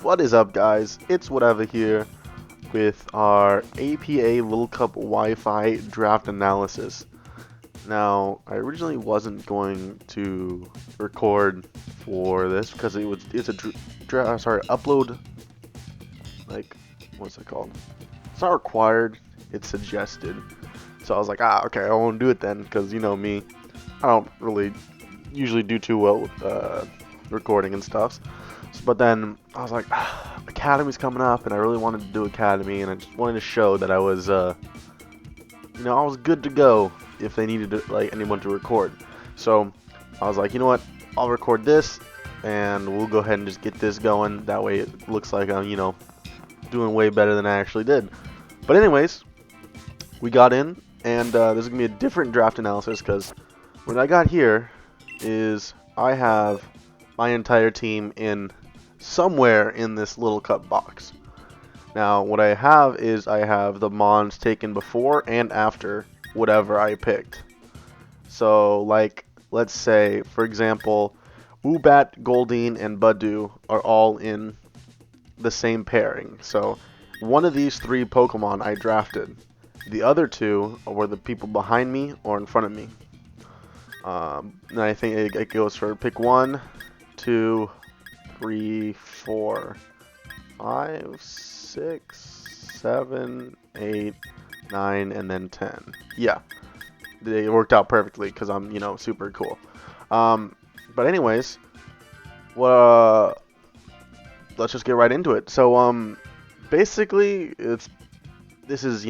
What is up, guys? It's whatever here with our APA Little Cup Wi-Fi draft analysis. Now, I originally wasn't going to record for this because it's a upload, like, what's it called? It's not required, it's suggested. So I was like, okay, I won't do it then because you know me, I don't really usually do too well with recording and stuff. But then I was like, Academy's coming up, and I really wanted to do Academy, and I just wanted to show that I was, I was good to go if they needed anyone to record. So I was like, you know what, I'll record this, and we'll go ahead and just get this going. That way it looks like I'm, doing way better than I actually did. But anyways, we got in, and this is gonna be a different draft analysis because what I got here is I have my entire team in somewhere in this little cup box. Now, what I have is I have the mons taken before and after whatever I picked. So, like, let's say, for example, Ubat, Goldeen, and Budew are all in the same pairing. So, one of these three Pokemon I drafted. The other two were the people behind me or in front of me. And I think it goes for pick 1, 2, 3, 4, 5, 6, 7, 8, 9, and then 10. Yeah, they worked out perfectly because I'm, super cool. But anyways, well, let's just get right into it. So, basically, this is,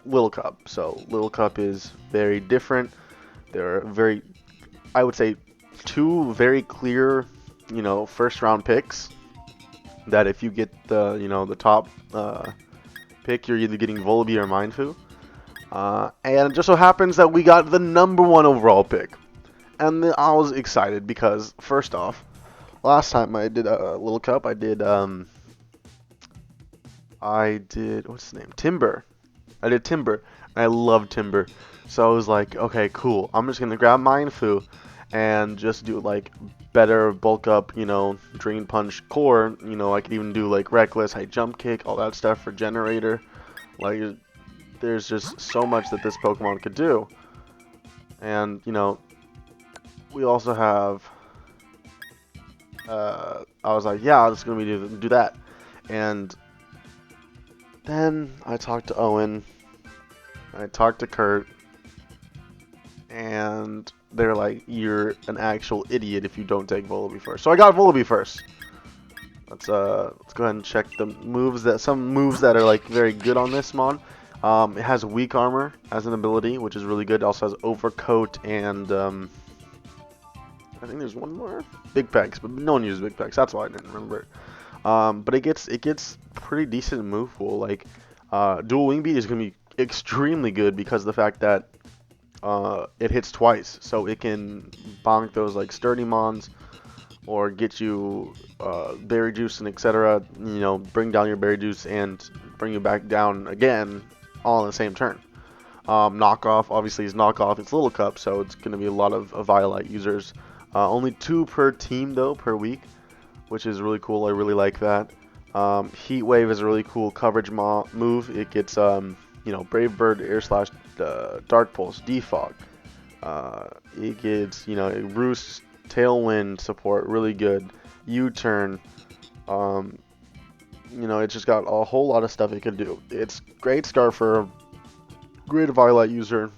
Little Cup. So Little Cup is very different. There are I would say, two very clear, first round picks that if you get the top pick, you're either getting Volibee or Mindfu. And it just so happens that we got the -- 1 overall pick. And I was excited because, first off, last time I did a Little Cup, I did what's his name? Timber. I did Timber, and I love Timber. So I was like, okay, cool. I'm just gonna grab Mindfu and just do like better bulk up, Drain Punch core. I could even do like Reckless, High Jump Kick, all that stuff for Generator. Like, there's just so much that this Pokemon could do. And we also have. I was like, yeah, I'm just gonna do that. And then I talked to Owen. I talked to Kurt. And they're like, you're an actual idiot if you don't take Volibee first. So I got Volibee first. Let's go ahead and check the moves some moves that are like very good on this mon. It has weak armor as an ability, which is really good. It also has overcoat and I think there's one more big pegs, but no one uses big pegs. That's why I didn't remember it. But it gets pretty decent move pool. Like dual wing beat is gonna be extremely good because of the fact that it hits twice, so it can bonk those like sturdy mons or get you berry juice and etc. Bring down your berry juice and bring you back down again all in the same turn. Knockoff obviously is knockoff. It's Little Cup, so it's going to be a lot of Violet users. Only 2 per team though per week, which is really cool. I really like that. Heat Wave is a really cool coverage move. It gets Brave Bird, Air Slash, Dark Pulse, Defog. It gets, Roost, Tailwind support, really good. U-Turn. It's just got a whole lot of stuff it could do. It's great Scarfer, great Violet user,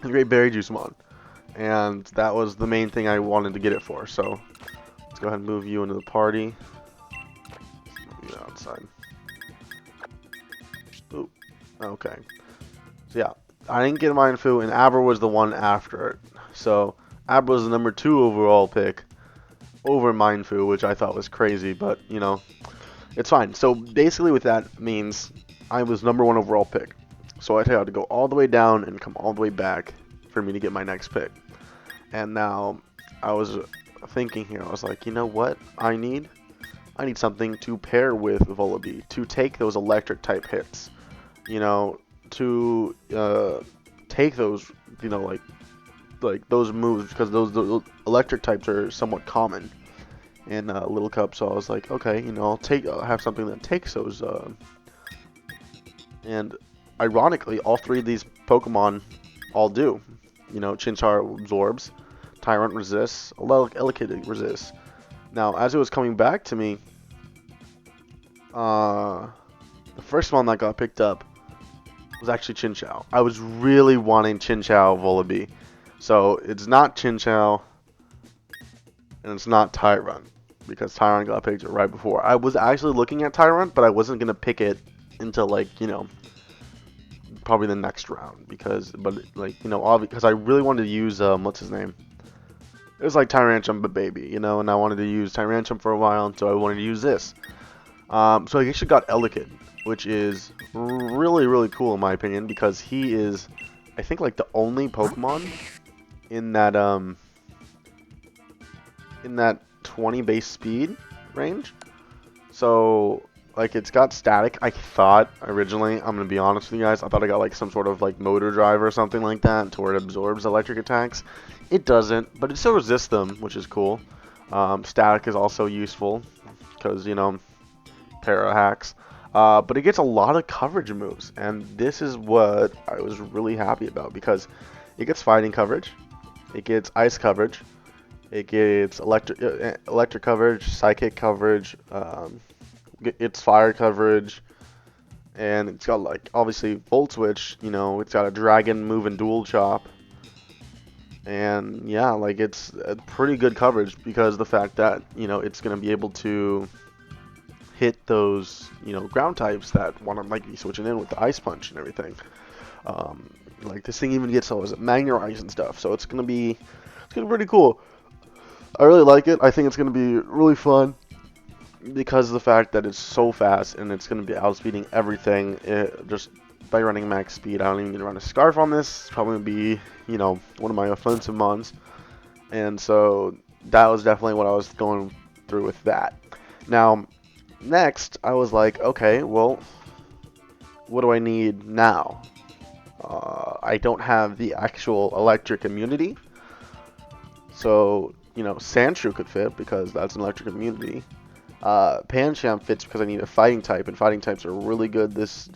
great Berry Juice mod. And that was the main thing I wanted to get it for. So let's go ahead and move you into the party. Move you outside. Ooh. Okay. So yeah, I didn't get Mindfu, and Abra was the one after it. So Abra was the number 2 overall pick over Mindfu, which I thought was crazy, but it's fine. So basically, what that means, I was number 1 overall pick. So I had to go all the way down and come all the way back for me to get my next pick. And now I was thinking here, I was like, you know what? I need something to pair with Volibee to take those electric type hits. To take those, like those moves, because those electric types are somewhat common in Little Cup, so I was like, okay, you know, I'll have something that takes those. And ironically, all three of these Pokemon all do. You know, Chinchar absorbs, Tyrant resists, Elekid resists. Now, as it was coming back to me, the first one that got picked up was actually Chinchou. I was really wanting Chinchou Volibee. So it's not Chinchou, and it's not Tyrant, because Tyrant got picked right before. I was actually looking at Tyrant, but I wasn't going to pick it until, like, you know, probably the next round, because I really wanted to use what's his name? It was like Tyrantrum but baby, you know, and I wanted to use Tyrantrum for a while, so I wanted to use this. So I actually got Elekid, which is really, really cool in my opinion, because he is, I think, like the only Pokemon in that 20 base speed range. So like, it's got static. I thought originally, I'm gonna be honest with you guys, I thought I got like some sort of like motor drive or something like that to where it absorbs electric attacks. It doesn't, but it still resists them, which is cool. Static is also useful because, you know, para hacks. But it gets a lot of coverage moves, and this is what I was really happy about, because it gets fighting coverage, it gets ice coverage, it gets electric coverage, psychic coverage, it's fire coverage, and it's got, like, obviously Volt Switch. You know, it's got a dragon move and dual chop, and yeah, like, it's a pretty good coverage, because the fact that, you know, it's gonna be able to hit those, you know, ground types that want to, like, be switching in with the ice punch and everything. Like, this thing even gets Magnet Rise and stuff, so it's gonna be pretty cool. I really like it. I think it's gonna be really fun, because of the fact that it's so fast, and it's going to be outspeeding everything just by running max speed. I don't even need to run a Scarf on this. It's probably going to be, you know, one of my offensive mons. And so that was definitely what I was going through with that. Now, next, I was like, okay, well, what do I need now? I don't have the actual electric immunity. So, you know, Sandshrew could fit, because that's an electric immunity. Pancham fits because I need a fighting type, and fighting types are really good this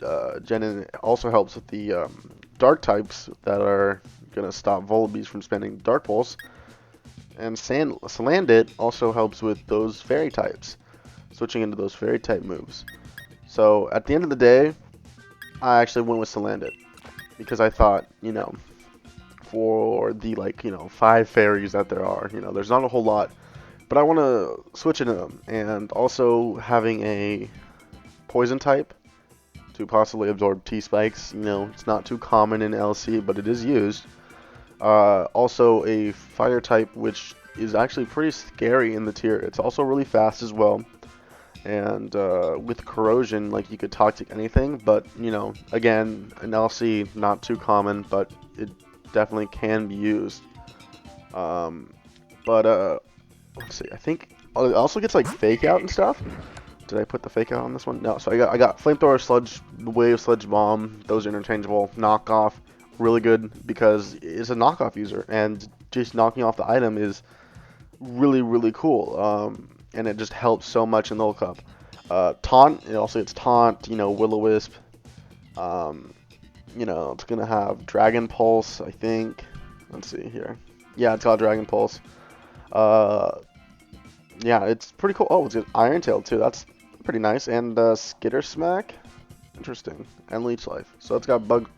gen, and it also helps with the dark types that are going to stop Volibees from spending Dark Pulse. And Salandit also helps with those fairy types, switching into those fairy type moves. So at the end of the day, I actually went with Salandit, because I thought, you know, for the, like, you know, 5 fairies that there are, you know, there's not a whole lot. But I want to switch into them, and also having a poison type to possibly absorb T-Spikes. You know, it's not too common in LC, but it is used. Also a fire type, which is actually pretty scary in the tier. It's also really fast as well. And with corrosion, like, you could toxic anything, but, you know, again, in LC, not too common, but it definitely can be used. Let's see, I think it also gets, like, fake out and stuff. Did I put the fake out on this one? No. So I got flamethrower, sludge wave, sludge bomb. Those are interchangeable. Knockoff, really good, because it's a knockoff user, and just knocking off the item is really, really cool. And it just helps so much in the Little Cup. Taunt, it also gets taunt. You know, Will-O-Wisp. You know, it's gonna have Dragon Pulse, I think. Let's see here. Yeah, it's got Dragon Pulse. Yeah, it's pretty cool. Oh, it's got Iron Tail too. That's pretty nice. And Skitter Smack, interesting. And Leech Life. So it's got bug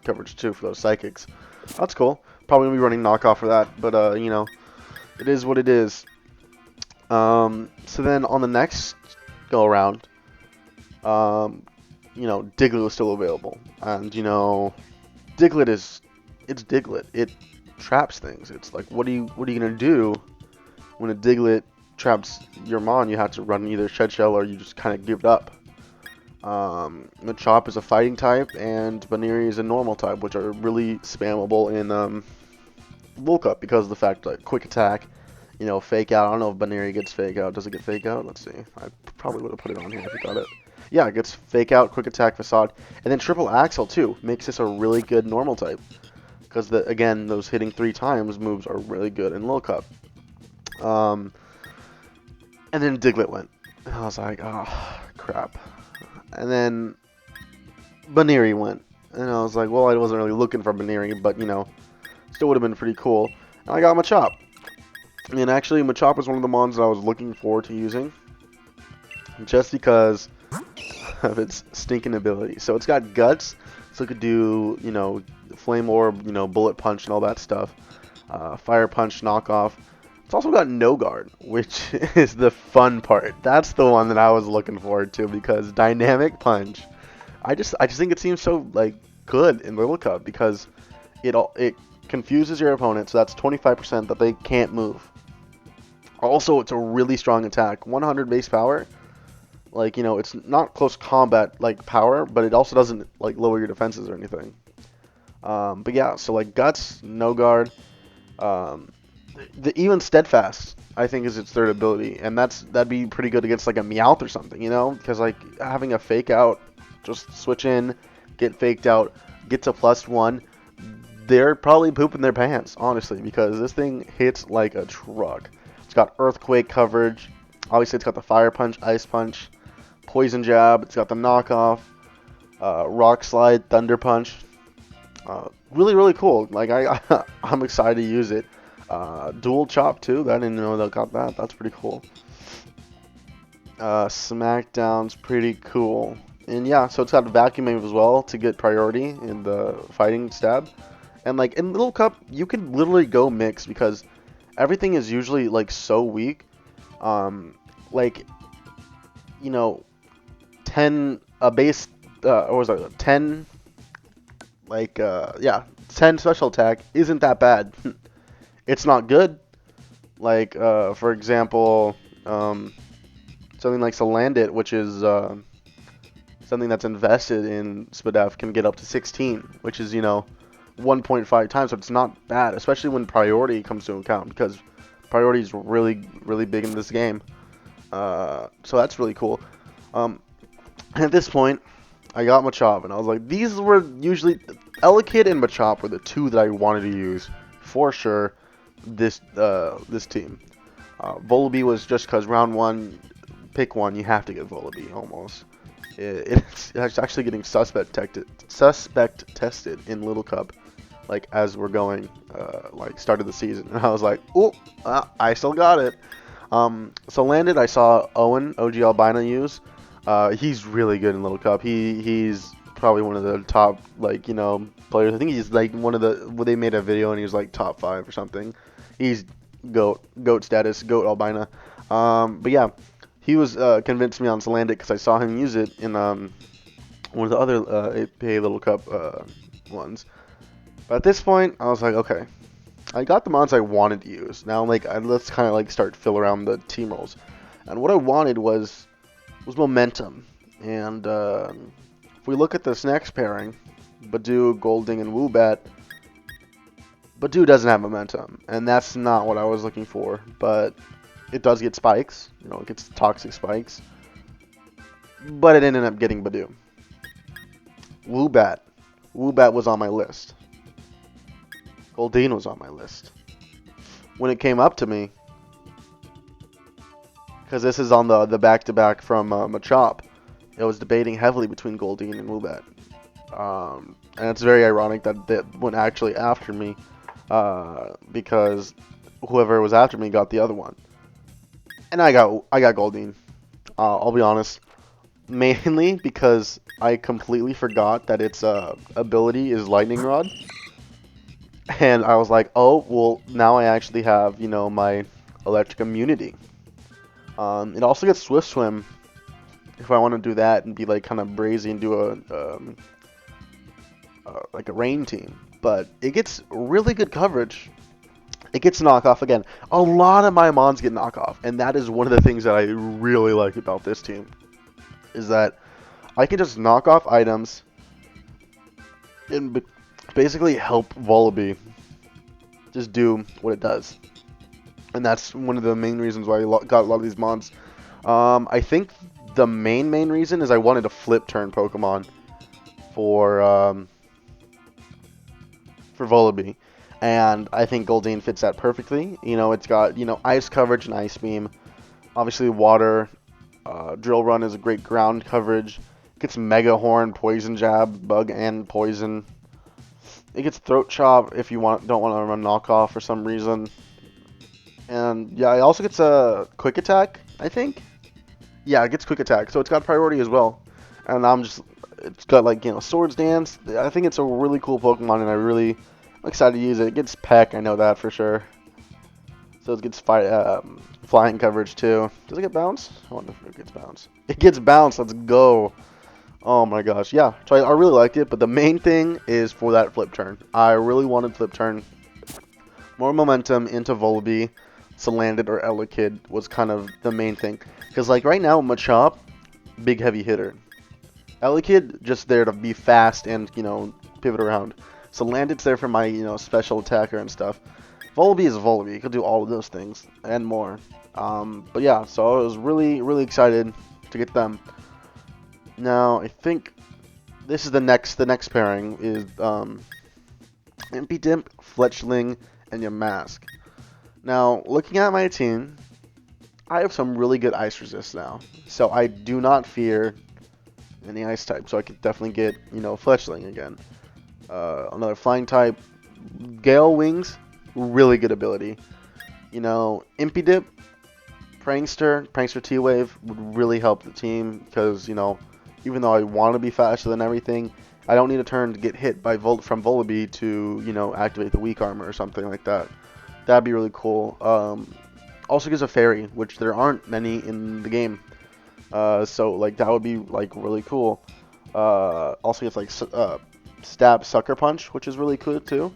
coverage too for those psychics. That's cool. Probably gonna be running knockoff for that, but you know, it is what it is. So then on the next go around, you know, Diglett was still available, and you know, it's Diglett. It traps things. It's like, what are you gonna do when a Diglett traps your mon? You have to run either Shed Shell, or you just kind of give it up. Machop is a fighting type, and Baneri is a normal type, which are really spammable in Little Cup, because of the fact that quick attack, you know, fake out. I don't know if Baneri gets fake out. Does it get fake out? Let's see. I probably would have put it on here if you got it. Yeah, it gets fake out, quick attack, facade, and then triple axle too. Makes this a really good normal type, because again, those hitting 3 times moves are really good in Little Cup. And then Diglett went. And I was like, oh, crap. And then Baneri went. And I was like, well, I wasn't really looking for Baneri, but, you know, still would have been pretty cool. And I got Machop. And actually, Machop was one of the mons that I was looking forward to using. Just because of its stinking ability. So it's got Guts, so it could do, you know, Flame Orb, you know, Bullet Punch and all that stuff. Fire Punch, Knockoff. It's also got No Guard, which is the fun part. That's the one that I was looking forward to because Dynamic Punch. I just think it seems so like good in Little Cup because it confuses your opponent, so that's 25% that they can't move. Also, it's a really strong attack, 100 base power. Like, you know, it's not close combat like power, but it also doesn't like lower your defenses or anything. But yeah, so like Guts, No Guard. Even Steadfast, I think, is its third ability, and that'd be pretty good against like a Meowth or something, you know, because like having a fake out, just switch in, get faked out, get to +1, they're probably pooping their pants, honestly, because this thing hits like a truck. It's got Earthquake coverage, obviously it's got the Fire Punch, Ice Punch, Poison Jab, it's got the Knockoff, Rock Slide, Thunder Punch. Really cool. Like I'm excited to use it. Dual Chop too. I didn't know they got that. That's pretty cool. Smackdown's pretty cool. And yeah, so it's got a Vacuum Wave as well to get priority in the fighting stab. And like in Little Cup, you can literally go mix because everything is usually like so weak. Like, you know, 10 a base. What was that? 10. Like yeah, 10 special attack isn't that bad. It's not good. Like, for example, something like Salandit, which is something that's invested in Spadef, can get up to 16, which is, you know, 1.5 times, so it's not bad, especially when priority comes to account, because priority is really big in this game. So that's really cool. At this point, I got Machop, and I was like, these were usually... Elekid and Machop were the two that I wanted to use, for sure, this team. Volibee was just because round 1, pick one, you have to get Volibee, almost. It's actually getting suspect tested in Little Cup, like, as we're going, like, start of the season. And I was like, oh, I still got it. So landed, I saw Owen, OG Albino, use. He's really good in Little Cup. He's probably one of the top, like, you know, players. I think he's like one of the, well, they made a video and he was like top 5 or something. He's goat status, goat albino. But yeah, he was convinced me on Salandit because I saw him use it in one of the other APA Little Cup ones. But at this point, I was like, okay, I got the mods I wanted to use. Now, like, let's kind of like start fill around the team roles. And what I wanted was momentum. And if we look at this next pairing, Badoo, Golding, and Woobat, Badoo doesn't have momentum, and that's not what I was looking for, but it does get spikes, you know, it gets toxic spikes, but it ended up getting Badoo. Woobat was on my list. Goldeen was on my list. When it came up to me, because this is on the back-to-back from Machop, I was debating heavily between Goldeen and Woobat. And it's very ironic that they went actually after me, because whoever was after me got the other one. And I got Goldeen. I'll be honest, mainly because I completely forgot that its ability is Lightning Rod. And I was like, oh, well, now I actually have, you know, my electric immunity. It also gets Swift Swim if I want to do that and be like kind of brazy and do a like a rain team. But it gets really good coverage. It gets knockoff again. A lot of my mons get knockoff, and that is one of the things that I really like about this team, is that I can just knock off items and basically help Volibee just do what it does. And that's one of the main reasons why I got a lot of these mons. I think the main reason is I wanted to flip turn Pokemon for Volibee. And I think Goldeen fits that perfectly. You know, it's got, you know, ice coverage and ice beam. Obviously, water. Drill run is a great ground coverage. Gets mega horn, poison jab, bug and poison. It gets throat chop if you don't want to run knockoff for some reason. And yeah, it also gets a quick attack, I think. Yeah, it gets quick attack, so it's got priority as well. And it's got like Swords Dance. I think it's a really cool Pokemon, and I'm excited to use it. It gets Peck, I know that for sure. So it gets flying coverage too. Does it get bounce? I wonder if it gets bounce. It gets bounce. Let's go. Oh my gosh, yeah. So I really liked it, but the main thing is for that flip turn. I really wanted flip turn. More momentum into Volibee, Salandit, or Elekid was kind of the main thing. Because like right now, Machop, big heavy hitter. Elekid just there to be fast and pivot around. Salandit's there for my special attacker and stuff. Volibee is Volibee. You could do all of those things and more. But yeah, so I was really excited to get them. Now I think this is the next pairing is Impidimp, Fletchling, and Yamask. Now looking at my team, I have some really good ice resist now, so I do not fear any ice type. So I could definitely get Fletchling again. Another flying type, Gale Wings, really good ability. Impidip, Prankster T-Wave would really help the team because, even though I want to be faster than everything, I don't need a turn to get hit by from Volibee to, activate the weak armor or something like that. That'd be really cool. Also gives a fairy, which there aren't many in the game. So, like, that would be, like, really cool. Also gets, like, Stab Sucker Punch, which is really cool, too.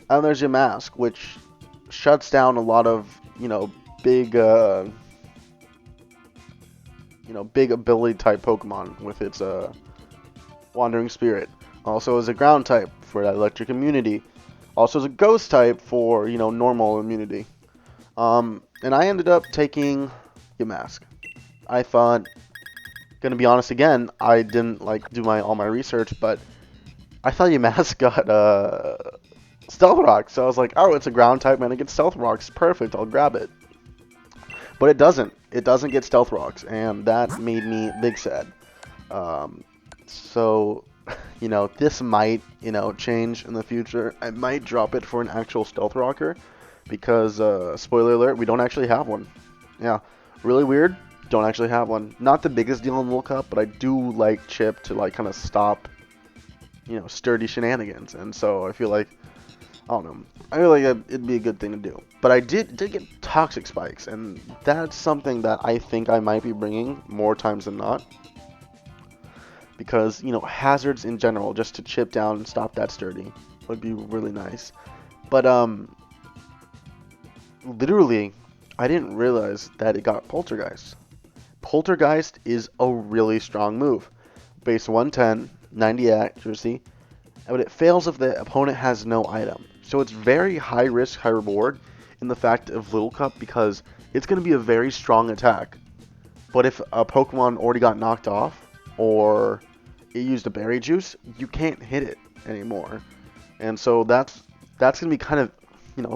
And there's your Mask, which shuts down a lot of, big, big ability type Pokemon with its Wandering Spirit. Also as a ground type for that electric immunity. Also as a ghost type for, normal immunity. And I ended up taking Yamask. I thought, gonna be honest again, I didn't do all my research, but I thought Yamask got Stealth Rock, so I was like, oh, it's a ground type, man, it gets Stealth Rocks, perfect, I'll grab it. But it doesn't. It doesn't get Stealth Rocks, and that made me big sad. So, this might, change in the future. I might drop it for an actual Stealth Rocker, because, spoiler alert, we don't actually have one. Yeah, really weird, don't actually have one. Not the biggest deal in World Cup, but I do like Chip to, kind of stop, sturdy shenanigans, and so I feel like, I don't know. I feel like it'd be a good thing to do. But I did get Toxic Spikes, and that's something that I think I might be bringing more times than not. Because, hazards in general, just to chip down and stop that sturdy, would be really nice. But, literally, I didn't realize that it got Poltergeist. Poltergeist is a really strong move. Base 110, 90 accuracy, but it fails if the opponent has no item. So it's very high risk, high reward in the fact of Little Cup because it's going to be a very strong attack. But if a Pokemon already got knocked off or it used a berry juice, you can't hit it anymore. And so that's going to be kind of,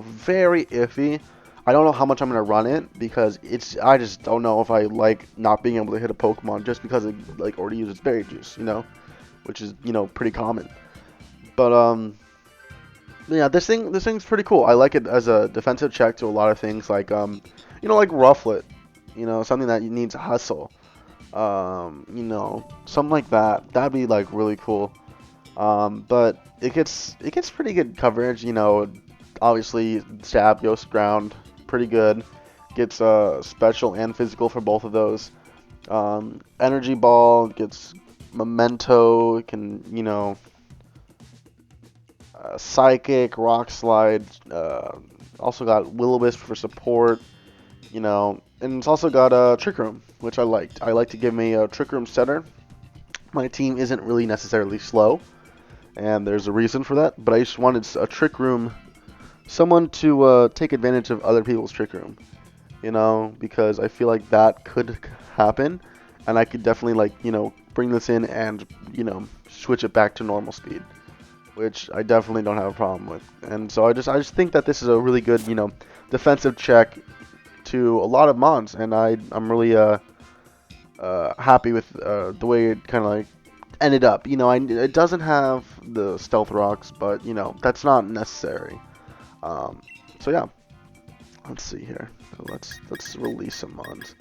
very iffy. I don't know how much I'm going to run it because I just don't know if I like not being able to hit a Pokemon just because it already uses berry juice, which is, pretty common. But yeah, this thing's pretty cool. I like it as a defensive check to a lot of things like like Rufflet, something that needs hustle. Something like that. That'd be really cool. But it gets pretty good coverage, obviously stab, ghost ground, pretty good. Gets special and physical for both of those. Energy ball gets memento, it can, Psychic, Rock Slide, also got Will-O-Wisp for support, and it's also got Trick Room, which I liked. I like to give me a Trick Room setter. My team isn't really necessarily slow, and there's a reason for that, but I just wanted a Trick Room, someone to take advantage of other people's Trick Room, because I feel like that could happen, and I could definitely, bring this in and, switch it back to normal speed, which I definitely don't have a problem with. And so I just think that this is a really good, defensive check to a lot of mods, and I'm really happy with the way it kind of like ended up. You know, it doesn't have the stealth rocks, but you know that's not necessary. So yeah, let's see here. Let's release some mods.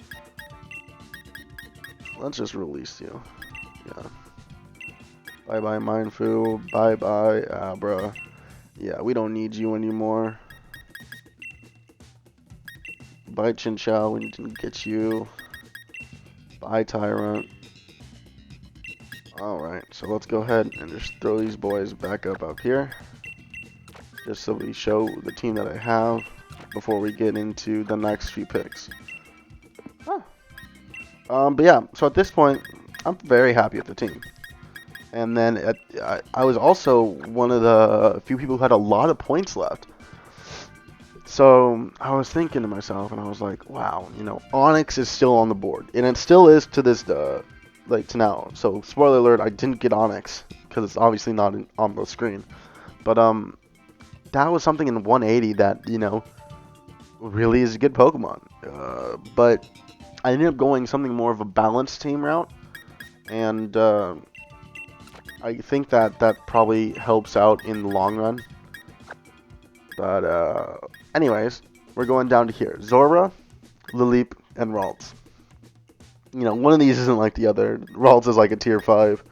Let's just release you. Yeah. Bye bye Mindfu. Bye bye Abra. Yeah, we don't need you anymore. Bye Chinchou. We didn't get you. Bye Tyrant. Alright, so let's go ahead and just throw these boys back up here. Just so we show the team that I have before we get into the next few picks. But yeah, so at this point, I'm very happy with the team. And then I was also one of the few people who had a lot of points left. So I was thinking to myself, and I was like, wow, you know, Onyx is still on the board. And it still is to this, like, to now. So, spoiler alert, I didn't get Onyx, because it's obviously not on the screen. But, that was something in 180 that, you know, really is a good Pokemon. But I ended up going something more of a balanced team route. And, I think that probably helps out in the long run. But, anyways, we're going down to here. Zora, Lileep, and Ralts. You know, one of these isn't like the other. Ralts is like a tier 5.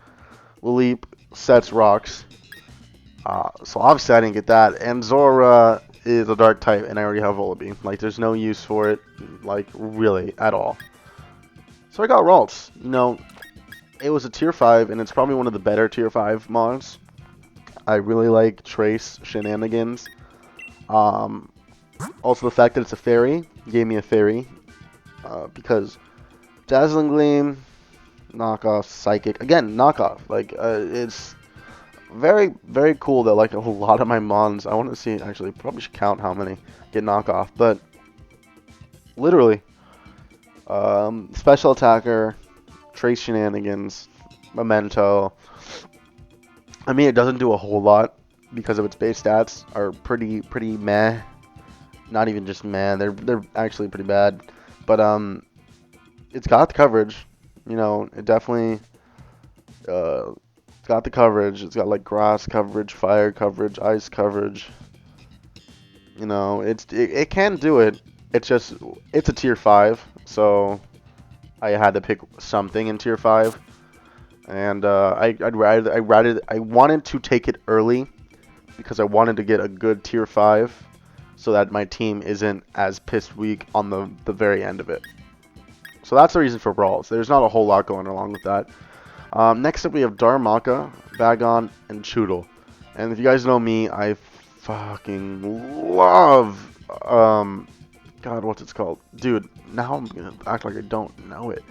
Lileep sets rocks. So obviously I didn't get that. And Zora is a dark type, and I already have Volibee. Like, there's no use for it, like, really, at all. So I got Ralts. You know, it was a tier 5, and it's probably one of the better tier 5 mods. I really like Trace Shenanigans. Also the fact that it's a fairy gave me a fairy, because Dazzling Gleam, knockoff, Psychic, again, knockoff, like, it's very, very cool that, like, a lot of my mons, I want to see, actually, probably should count how many get knockoff, but, literally, Special Attacker, Trace Shenanigans, Memento, I mean, it doesn't do a whole lot, because of its base stats are pretty meh. Not even just meh, they're actually pretty bad. But it's got the coverage. You know, it definitely it's got the coverage. It's got like grass coverage, fire coverage, ice coverage. You know, it can do it. It's just it's a tier 5, so I had to pick something in tier 5. And I wanted to take it early, because I wanted to get a good tier 5 so that my team isn't as pissed weak on the very end of it. So that's the reason for Brawls. There's not a whole lot going along with that. Next up we have Darmaka, Bagon, and Choodle. And if you guys know me, I fucking love, God, what's it called? Dude, now I'm gonna act like I don't know it.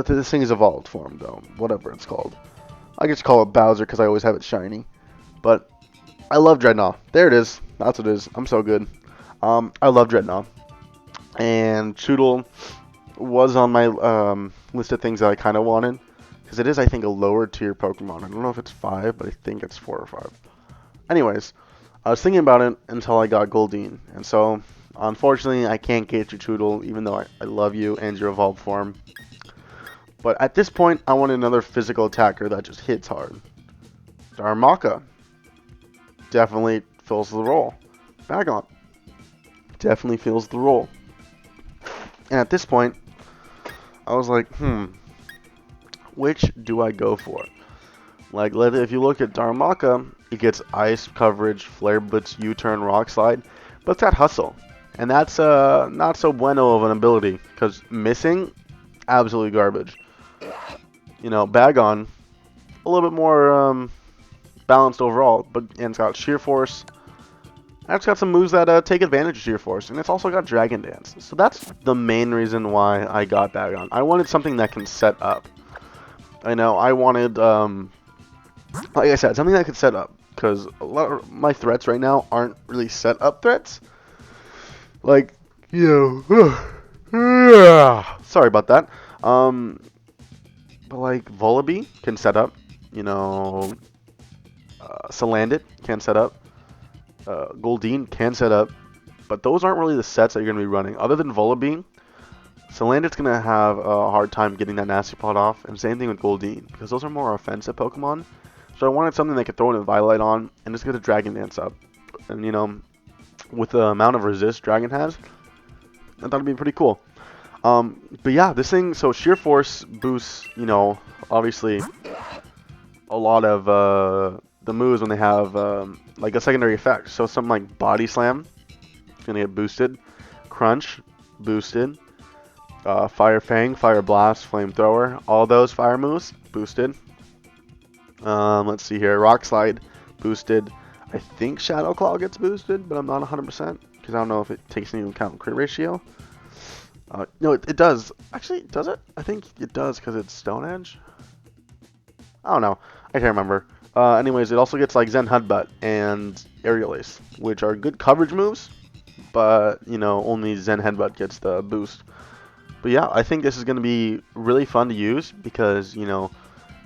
This thing is evolved form, though. Whatever it's called. I just call it Bowser because I always have it shiny. But I love Dreadnought. There it is. That's what it is. I'm so good. I love Dreadnought. And Choodle was on my list of things that I kind of wanted. Because it is, I think, a lower tier Pokemon. I don't know if it's 5, but I think it's 4 or 5. Anyways, I was thinking about it until I got Goldeen. And so, unfortunately, I can't get you Choodle, even though I love you and your evolved form. But at this point, I want another physical attacker that just hits hard. Darmaka definitely fills the role. Bagon definitely fills the role. And at this point, I was like, which do I go for? Like, if you look at Darmaka, it gets ice coverage, flare blitz, U-turn, rock slide, but it's got hustle. And that's not so bueno of an ability, because missing, absolutely garbage. You know, Bagon, a little bit more balanced overall, and it's got Sheer Force. And it's got some moves that take advantage of Sheer Force, and it's also got Dragon Dance. So that's the main reason why I got Bagon. I wanted something that can set up. I know, I wanted, like I said, something that could set up, because a lot of my threats right now aren't really set up threats. Like, you know, sorry about that. But like Volibee can set up, you know, Salandit can set up, Goldeen can set up, But those aren't really the sets that you're going to be running. Other than Volibee, Salandit's going to have a hard time getting that Nasty Plot off, and same thing with Goldeen, because those are more offensive Pokemon. So I wanted something that could throw in a Violet on, and just get a Dragon Dance up. And, you know, with the amount of resist Dragon has, I thought it'd be pretty cool. But yeah, this thing, so Sheer Force boosts, you know, obviously a lot of the moves when they have like a secondary effect. So something like Body Slam is going to get boosted. Crunch, boosted. Fire Fang, Fire Blast, Flamethrower, all those fire moves, boosted. Let's see here, Rock Slide, boosted. I think Shadow Claw gets boosted, but I'm not 100% because I don't know if it takes into account crit ratio. No, it does. Actually, does it? I think it does because it's Stone Edge. I don't know. I can't remember. Anyways, it also gets like Zen Headbutt and Aerial Ace, which are good coverage moves, but, you know, only Zen Headbutt gets the boost. But yeah, I think this is going to be really fun to use because, you know,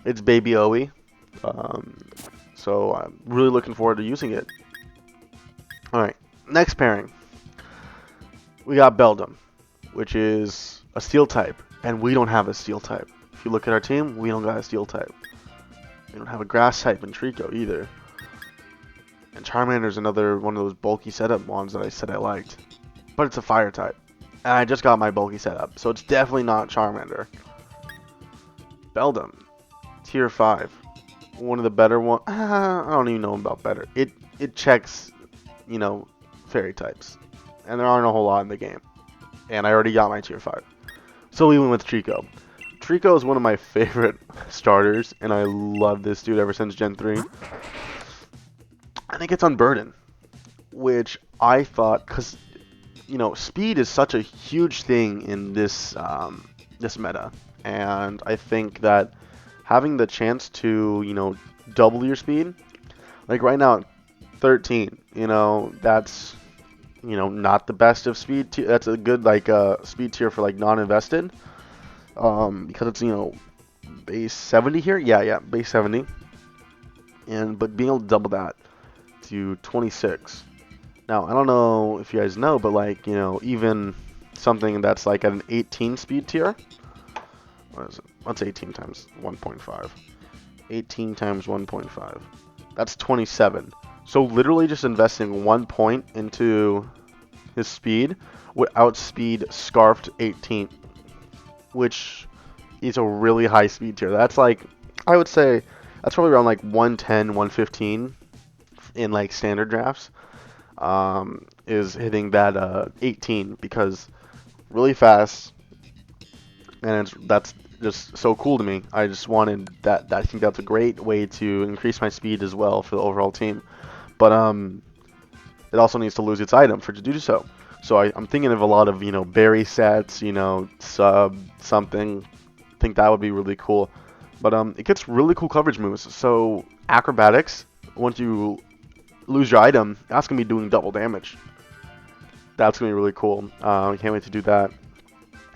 it's Baby Owie. So I'm really looking forward to using it. Alright, next pairing. We got Beldum, which is a Steel type, and we don't have a Steel type. If you look at our team, we don't got a Steel type. We don't have a Grass type in Trico either. And Charmander's another one of those bulky setup ones that I said I liked. But it's a Fire type. And I just got my bulky setup, so it's definitely not Charmander. Beldum, Tier 5. One of the better ones. I don't even know about better. It checks, you know, fairy types. And there aren't a whole lot in the game. And I already got my Tier 5. So we went with Trico. Trico is one of my favorite starters, and I love this dude ever since Gen 3. I think it's Unburden, which I thought, because, you know, speed is such a huge thing in this this meta, and I think that having the chance to, you know, double your speed, like right now, 13, you know, that's, you know, not the best of speed. That's a good like speed tier for like non-invested, because it's, you know, base 70 here. Yeah, base 70, and but being able to double that to 26. Now I don't know if you guys know, but like, you know, even something that's like at an 18 speed tier. What is it? What's 18 times 1.5? 18 times 1.5. That's 27. So literally just investing 1 point into his speed would outspeed Scarfed 18, which is a really high speed tier. That's like, I would say, that's probably around like 110, 115 in like standard drafts. Is hitting that 18 because really fast, and that's just so cool to me. I just wanted that. I think that's a great way to increase my speed as well for the overall team. But it also needs to lose its item for it to do so. So I'm thinking of a lot of, you know, berry sets, you know, sub something. I think that would be really cool. But it gets really cool coverage moves. So acrobatics, once you lose your item, that's gonna be doing double damage. That's gonna be really cool. I can't wait to do that.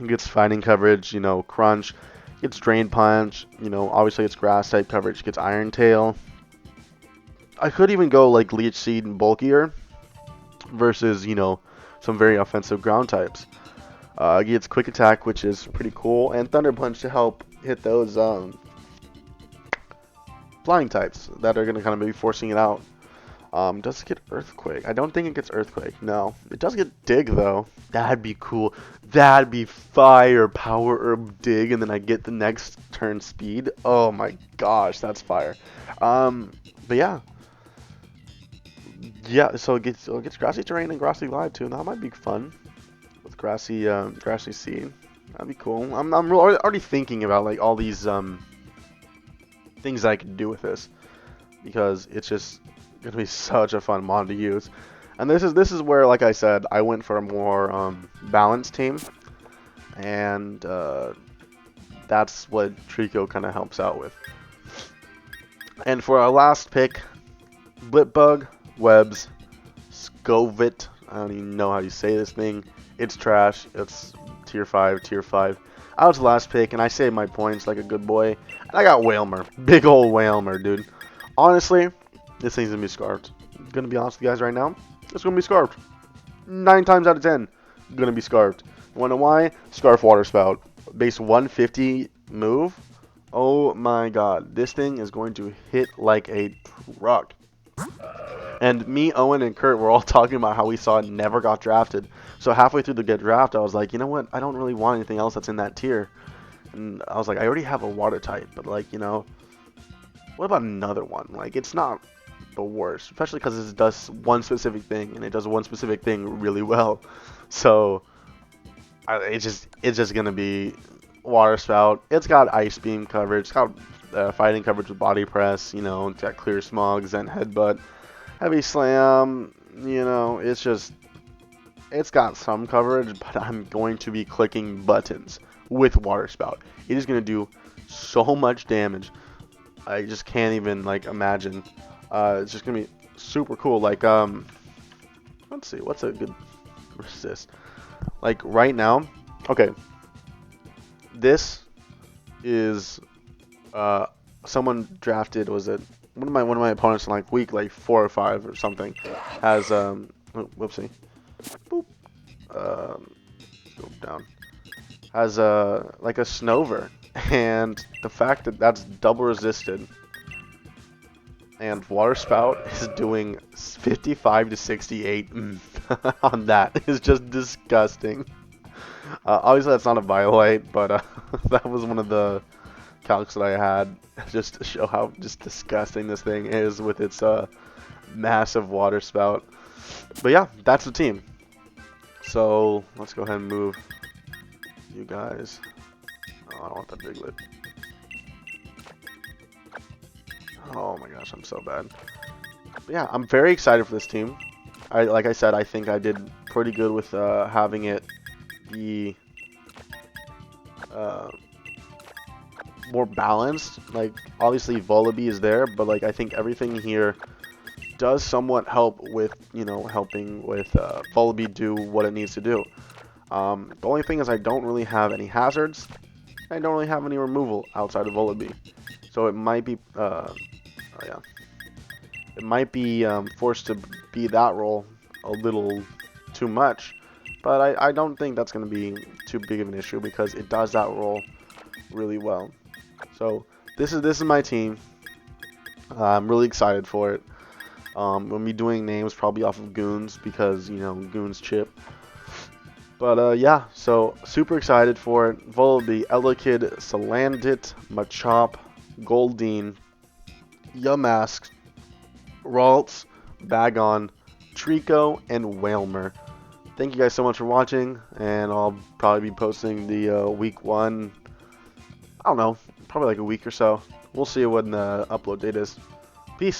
It gets fighting coverage, you know, crunch. Gets drain punch, you know, obviously it's grass type coverage. Gets iron tail. I could even go like leech seed and bulkier versus, you know, some very offensive ground types. Gets quick attack, which is pretty cool, and thunder punch to help hit those flying types that are gonna kind of be forcing it out. Does it get Earthquake? I don't think it gets Earthquake. No. It does get Dig, though. That'd be cool. That'd be fire. Power Herb Dig, and then I get the next turn speed. Oh my gosh, that's fire. But yeah. Yeah, so it gets Grassy Terrain and Grassy Glide, too. And that might be fun. With Grassy Seed. That'd be cool. I'm already thinking about, like, all these, things I could do with this. Because it's just gonna be such a fun mod to use, and this is where, like I said, I went for a more balanced team, and that's what Trico kind of helps out with. And for our last pick, Blipbug, Webs, Scovit. I don't even know how you say this thing. It's trash. It's tier 5. I was the last pick, and I saved my points like a good boy. And I got Whalmer, big old Whalmer, dude. Honestly, this thing's gonna be scarfed. I'm gonna be honest with you guys right now. It's gonna be scarfed. 9 times out of 10, gonna be Scarfed. Wanna know why? Scarf Water Spout. Base 150 move. Oh my god, this thing is going to hit like a truck. And me, Owen, and Kurt were all talking about how we saw it never got drafted. So halfway through the get draft, I was like, you know what? I don't really want anything else that's in that tier. And I was like, I already have a water type, but like, you know, what about another one? Like, it's not the worst, especially because it does one specific thing, and it does one specific thing really well. So it's just gonna be water spout. It's got ice beam coverage. It's got fighting coverage with body press. You know, it's got clear smog, Zen headbutt, heavy slam. You know, it's got some coverage, but I'm going to be clicking buttons with water spout. It is gonna do so much damage. I just can't even like imagine. It's just gonna be super cool. Like let's see, what's a good resist? Like right now, okay. This is someone drafted. Was it one of my opponents in like week like 4 or 5 or something? Has oh, whoopsie, boop. Go down. Has like a Snover, and the fact that that's double resisted. And Water Spout is doing 55 to 68 on that. It's just disgusting. Obviously, that's not a violate, but that was one of the calcs that I had just to show how just disgusting this thing is with its massive Water Spout. But yeah, that's the team. So let's go ahead and move you guys. Oh, I don't want that big lid. Oh my gosh, I'm so bad. But yeah, I'm very excited for this team. Like I said, I think I did pretty good with having it be more balanced. Like obviously Volibee is there, but like I think everything here does somewhat help with, you know, helping with Volibee do what it needs to do. The only thing is I don't really have any hazards. I don't really have any removal outside of Volibee. So it might be oh yeah. It might be forced to be that role a little too much, but I don't think that's going to be too big of an issue because it does that role really well. So this is my team. I'm really excited for it. We'll be doing names probably off of Goons because, you know, Goons chip. But yeah, so super excited for it. Volibee, Elekid, Salandit, Machop, Goldeen, Yamask, Ralts, Bagon, Trico, and Whalmer. Thank you guys so much for watching, and I'll probably be posting the week 1, I don't know, probably like a week or so. We'll see when the upload date is. Peace.